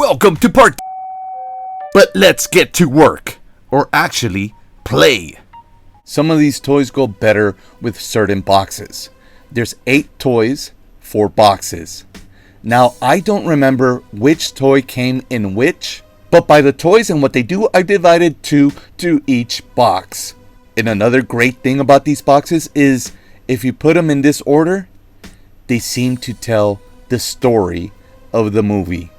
Welcome to part. But let's get to work. Or actually, play. Some of these toys go better with certain boxes. There's 8 toys, 4 boxes. Now, I don't remember which toy came in which, but by the toys and what they do, I divided 2 to each box. And another great thing about these boxes is if you put them in this order, they seem to tell the story of the movie.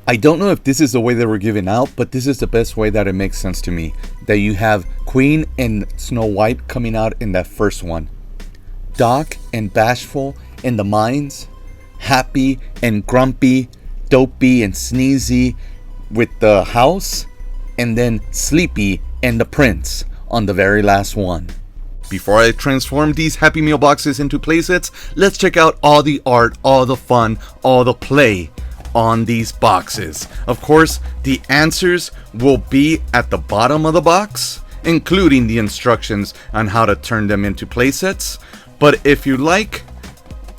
I don't know if this is the way they were given out, but this is the best way that it makes sense to me. That you have Queen and Snow White coming out in that first one. Doc and Bashful in the mines. Happy and Grumpy, Dopey and Sneezy with the house. And then Sleepy and the Prince on the very last one. Before I transform these Happy Meal boxes into playsets, let's check out all the art, all the fun, all the play on these boxes. Of course, the answers will be at the bottom of the box, including the instructions on how to turn them into playsets. But if you like,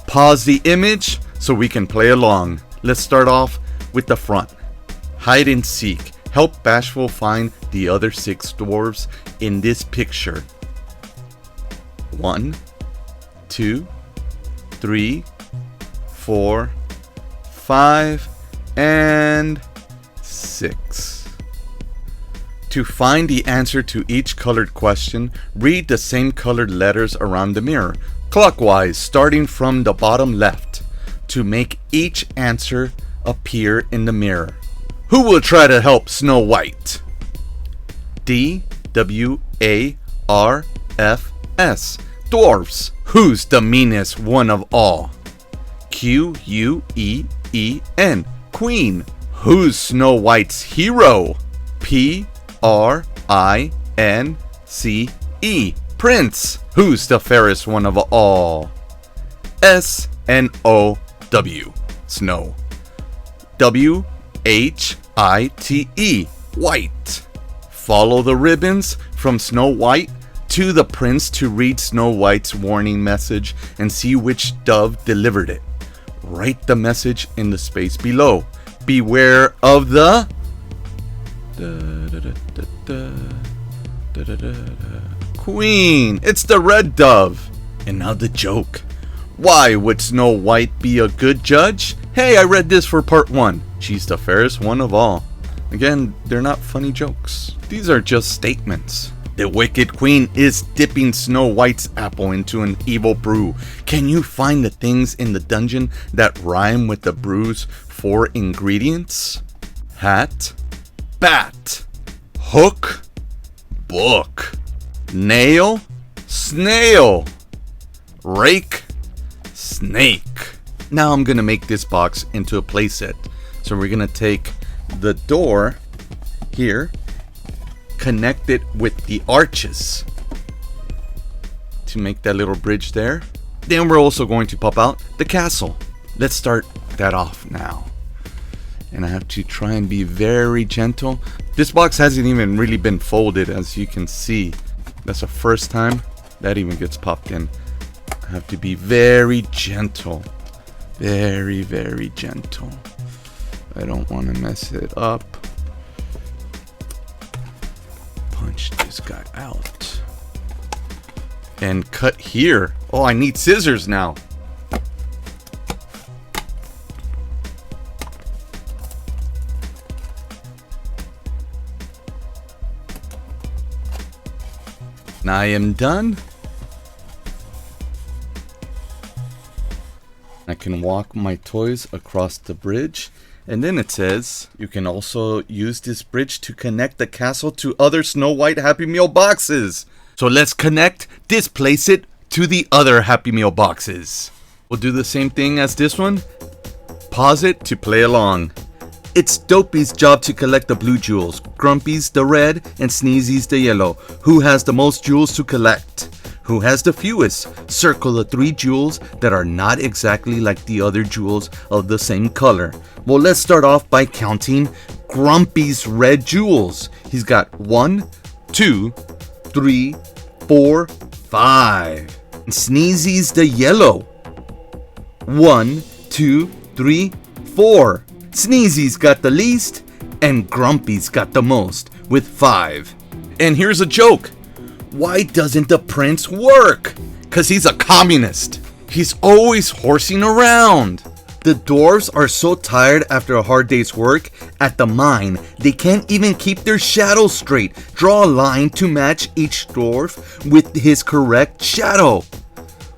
pause the image so we can play along. Let's start off with the front. Hide and seek. Help Bashful find the other 6 dwarves in this picture. 1, 2, 3, 4, 5, and 6. To find the answer to each colored question, read the same colored letters around the mirror, clockwise, starting from the bottom left, to make each answer appear in the mirror. Who will try to help Snow White? DWARFS. Dwarfs. Who's the meanest one of all? QUEEN. Queen. Who's Snow White's hero? PRINCE. Prince. Who's the fairest one of all? SNOW. Snow. WHITE. White. Follow the ribbons from Snow White to the prince to read Snow White's warning message and see which dove delivered it. Write the message in the space below. Beware of the Queen. It's the red dove. And now the joke. Why would Snow White be a good judge? Hey, I read this for part 1. She's the fairest one of all. Again, they're not funny jokes. These are just statements. The Wicked Queen is dipping Snow White's apple into an evil brew. Can you find the things in the dungeon that rhyme with the brew's 4 ingredients? Hat, bat, hook, book, nail, snail, rake, snake. Now I'm gonna make this box into a playset. So we're gonna take the door here, connect it with the arches to make that little bridge there. Then we're also going to pop out the castle. Let's start that off now. And I have to try and be very gentle. This box hasn't even really been folded, as you can see. That's the first time that even gets popped in. I have to be very gentle. Very, very gentle. I don't want to mess it up. Punch this guy out. And cut here. Oh, I need scissors now. And I am done. I can walk my toys across the bridge. And then it says, you can also use this bridge to connect the castle to other Snow White Happy Meal boxes. So let's connect this playset to the other Happy Meal boxes. We'll do the same thing as this one. Pause it to play along. It's Dopey's job to collect the blue jewels, Grumpy's the red, and Sneezy's the yellow. Who has the most jewels to collect? Who has the fewest? Circle the 3 jewels that are not exactly like the other jewels of the same color. Well, let's start off by counting Grumpy's red jewels. He's got 1, 2, 3, 4, 5. And Sneezy's the yellow. 1, 2, 3, 4. Sneezy's got the least, and Grumpy's got the most, with 5. And here's a joke. Why doesn't the prince work? 'Cause he's a communist. He's always horsing around. The dwarves are so tired after a hard day's work at the mine, they can't even keep their shadows straight. Draw a line to match each dwarf with his correct shadow.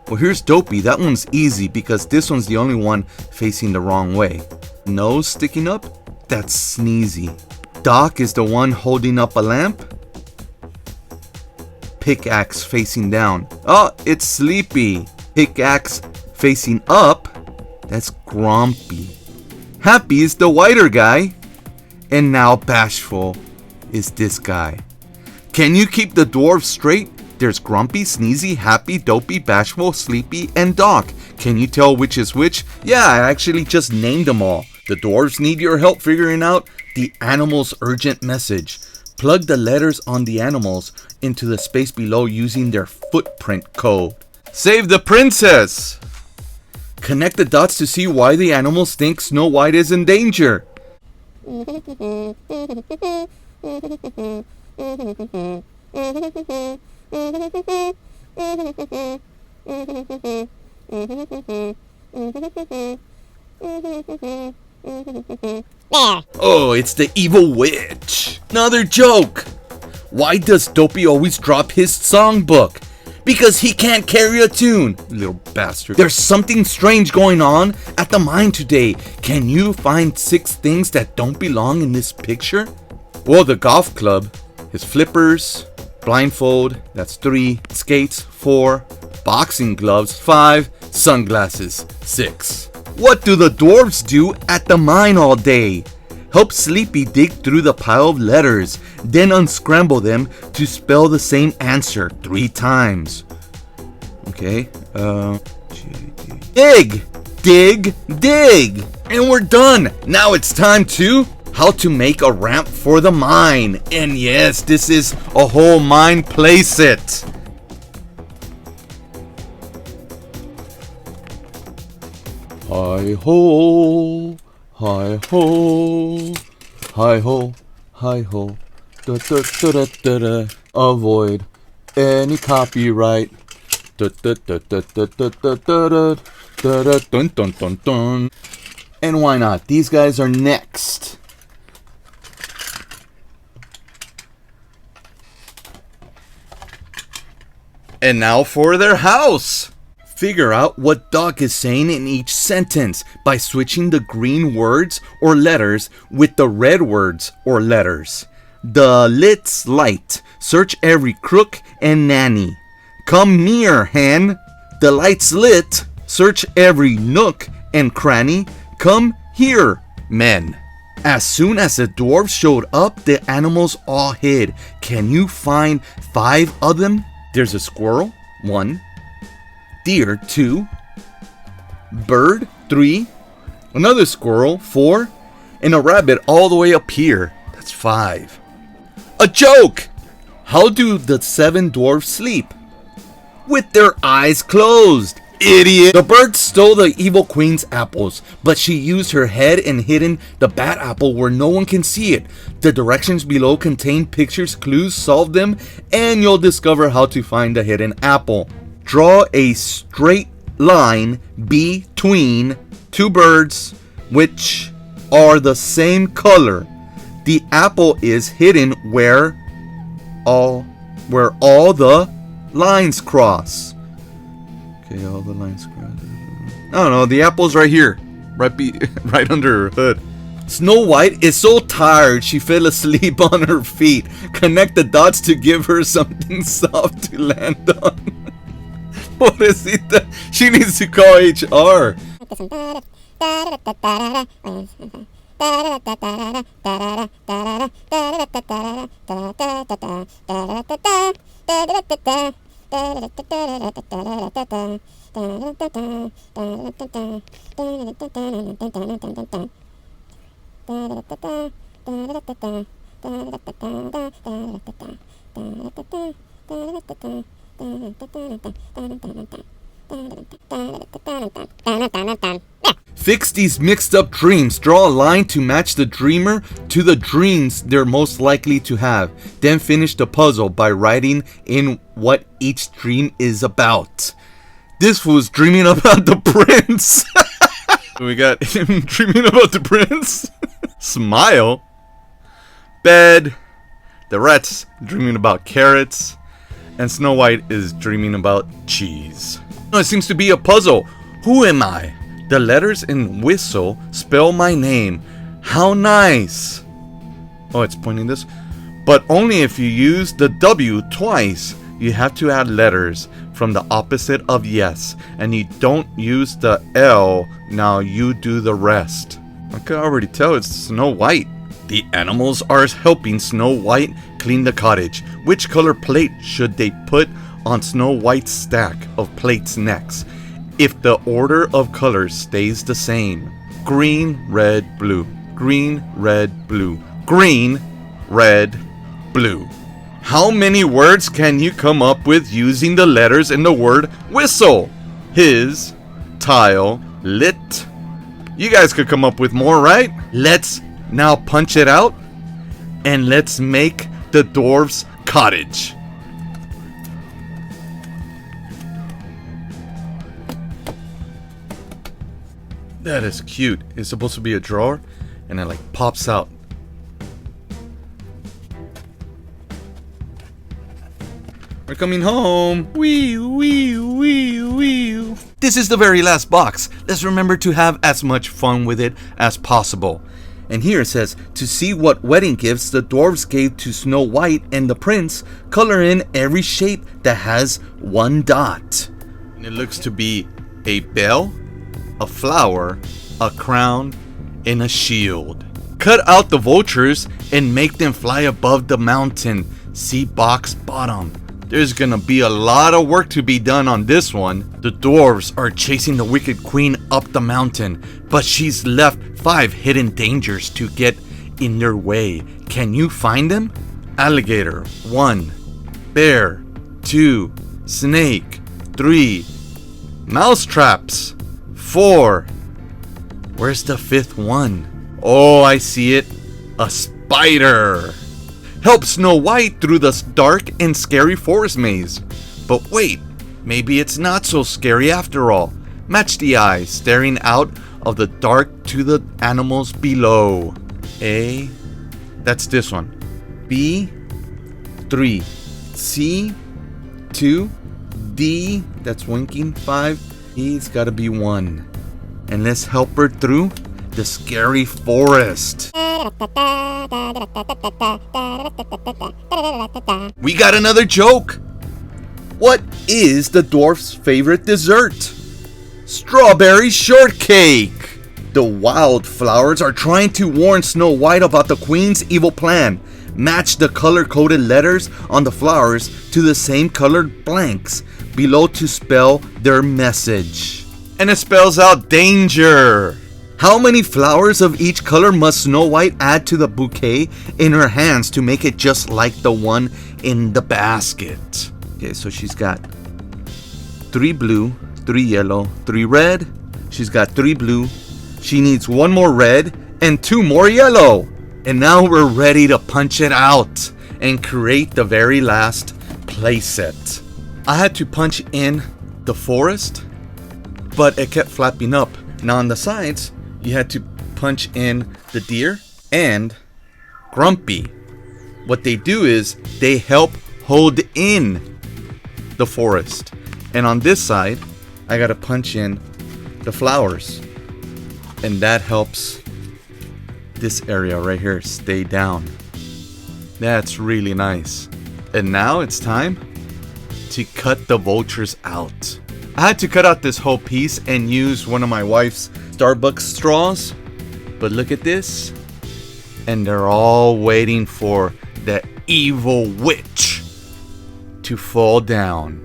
Well, here's Dopey. That one's easy because this one's the only one facing the wrong way. Nose sticking up? That's Sneezy. Doc is the one holding up a lamp. Pickaxe facing down. Oh, it's Sleepy. Pickaxe facing up. That's Grumpy. Happy is the whiter guy. And now Bashful is this guy. Can you keep the dwarves straight? There's Grumpy, Sneezy, Happy, Dopey, Bashful, Sleepy, and Doc. Can you tell which is which? Yeah, I actually just named them all. The dwarves need your help figuring out the animal's urgent message. Plug the letters on the animals into the space below using their footprint code. Save the princess! Connect the dots to see why the animals think Snow White is in danger. There. Oh, it's the evil witch. Another joke. Why does Dopey always drop his songbook? Because he can't carry a tune, little bastard. There's something strange going on at the mine today. Can you find 6 things that don't belong in this picture? Well, the golf club, his flippers, blindfold, that's 3, skates, 4, boxing gloves, 5, sunglasses, 6. What do the dwarves do at the mine all day? Help Sleepy dig through the pile of letters, then unscramble them to spell the same answer 3 times. Okay, dig, dig, dig. And we're done. Now it's time to how to make a ramp for the mine. And yes, this is a whole mine playset. Hi ho, hi ho, hi ho, hi ho, da da da da da da. Avoid any copyright. Da da da da da da da da da da dun dun dun dun. And why not? These guys are next. And now for their house. Figure out what Doc is saying in each sentence by switching the green words or letters with the red words or letters. The lit's light. Search every crook and nanny. Come near, hen. The light's lit. Search every nook and cranny. Come here, men. As soon as the dwarves showed up, the animals all hid. Can you find 5 of them? There's a squirrel, 1. Deer, 2. Bird, 3. Another squirrel, 4. And a rabbit all the way up here. That's 5. A joke! How do the 7 dwarfs sleep? With their eyes closed. Idiot! The bird stole the evil queen's apples, but she used her head and hidden the bad apple where no one can see it. The directions below contain pictures, clues, solve them, and you'll discover how to find the hidden apple. Draw a straight line between 2 birds which are the same color. The apple is hidden where all the lines cross. Okay, all the lines cross. I don't know, the apple's right here. Right under her hood. Snow White is so tired she fell asleep on her feet. Connect the dots to give her something soft to land on. What is it that she needs to call HR? Fix these mixed up dreams. Draw a line to match the dreamer to the dreams they're most likely to have. Then finish the puzzle by writing in what each dream is about. This was dreaming about the prince. We got him dreaming about the prince. Smile. Bed. The rat's dreaming about carrots. And Snow White is dreaming about cheese. It seems to be a puzzle. Who am I? The letters in whistle spell my name. How nice. Oh, it's pointing this. But only if you use the W twice. You have to add letters from the opposite of yes. And you don't use the L. Now you do the rest. I can already tell it's Snow White. The animals are helping Snow White clean the cottage. Which color plate should they put on Snow White's stack of plates next? If the order of colors stays the same. Green, red, blue. Green, red, blue. Green, red, blue. How many words can you come up with using the letters in the word whistle? His, tile, lit. You guys could come up with more, right? Let's now punch it out. And let's make the dwarf's cottage. That is cute. It's supposed to be a drawer, and it like pops out. We're coming home. Wee, wee, wee, wee. This is the very last box. Let's remember to have as much fun with it as possible. And here it says, to see what wedding gifts the dwarves gave to Snow White and the prince, color in every shape that has one dot. And it looks to be a bell, a flower, a crown, and a shield. Cut out the vultures and make them fly above the mountain. See box bottom. There's gonna be a lot of work to be done on this one. The dwarves are chasing the wicked queen up the mountain, but she's left 5 hidden dangers to get in their way. Can you find them? Alligator, 1. Bear, 2. Snake, 3. Mouse traps, 4. Where's the 5th one? Oh, I see it. A spider. Help Snow White through this dark and scary forest maze. But wait, maybe it's not so scary after all. Match the eyes staring out of the dark to the animals below. A, that's this one. B, 3. C, 2. D, that's winking, 5. E's gotta be 1. And let's help her through the scary forest. We got another joke. What is the dwarf's favorite dessert? Strawberry shortcake. The wildflowers are trying to warn Snow White about the queen's evil plan. Match the color-coded letters on the flowers to the same colored blanks below to spell their message. And it spells out danger. How many flowers of each color must Snow White add to the bouquet in her hands to make it just like the one in the basket? Okay, so she's got 3 blue, 3 yellow, 3 red. She's got 3 blue. She needs 1 more red and 2 more yellow. And now we're ready to punch it out and create the very last playset. I had to punch in the forest, but it kept flapping up. Now on the sides, you had to punch in the deer and Grumpy. What they do is they help hold in the forest. And on this side, I gotta punch in the flowers. And that helps this area right here stay down. That's really nice. And now it's time to cut the vultures out. I had to cut out this whole piece and use one of my wife's Starbucks straws. But look at this. And they're all waiting for the evil witch to fall down.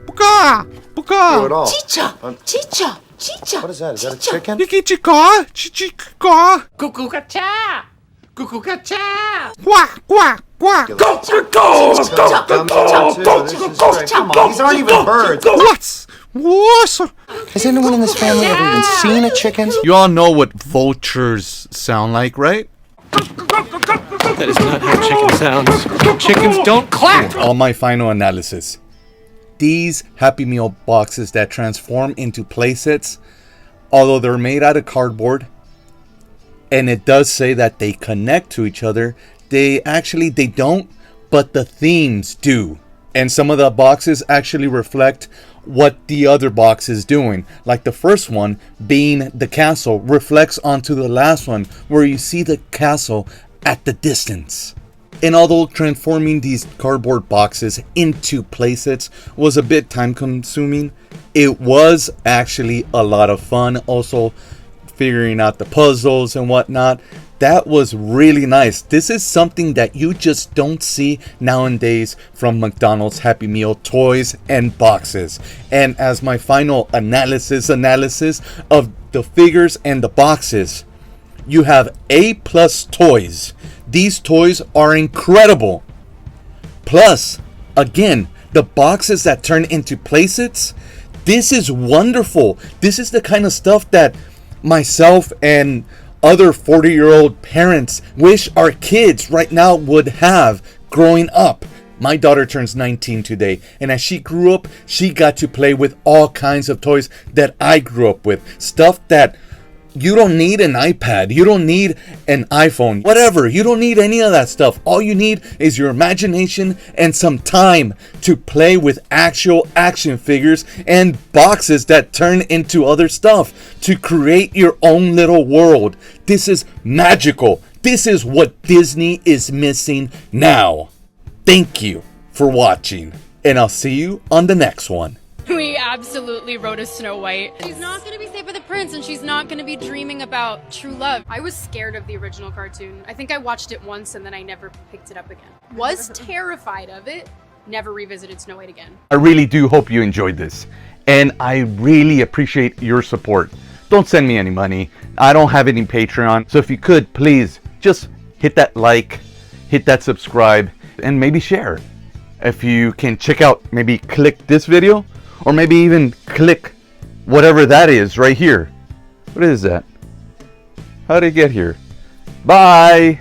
Buka! Buka! Do it all. Chicha! Chicha! Chicha! What is that? Is that a chicken? Chica! Chica! Cucucacha! Cucucacha! Quack! Quack! Quack! Go, go, go, go, go, go, go, go, go. Come on, these aren't even birds. What? Has anyone in this family ever even seen a chicken? You all know what vultures sound like, right? That is not how chicken sounds. Chickens don't clap! On my final analysis, these Happy Meal boxes that transform into playsets, although they're made out of cardboard, and it does say that they connect to each other, they don't, but the themes do. And some of the boxes actually reflect what the other box is doing. Like the first one, being the castle, reflects onto the last one, where you see the castle at the distance. And although transforming these cardboard boxes into playsets was a bit time consuming, it was actually a lot of fun. Also, figuring out the puzzles and whatnot. That was really nice. This is something that you just don't see nowadays from McDonald's Happy Meal toys and boxes. And as my final analysis of the figures and the boxes, you have A+ toys. These toys are incredible. Plus, again, the boxes that turn into playsets, this is wonderful. This is the kind of stuff that myself and other 40-year-old parents wish our kids right now would have growing up. My daughter turns 19 today, and as she grew up, she got to play with all kinds of toys that I grew up with. Stuff that you don't need an iPad, you don't need an iPhone, whatever. You don't need any of that stuff. All you need is your imagination and some time to play with actual action figures and boxes that turn into other stuff to create your own little world. This is magical. This is what Disney is missing now. Thank you for watching, and I'll see you on the next one. We absolutely wrote a Snow White. She's not going to be saved by the prince, and she's not going to be dreaming about true love. I was scared of the original cartoon. I think I watched it once and then I never picked it up again. Was terrified of it. Never revisited Snow White again. I really do hope you enjoyed this, and I really appreciate your support. Don't send me any money. I don't have any Patreon, so if you could, please just hit that like, hit that subscribe, and maybe share. If you can check out, maybe click this video, or maybe even click whatever that is right here. What is that? How did it get here? Bye!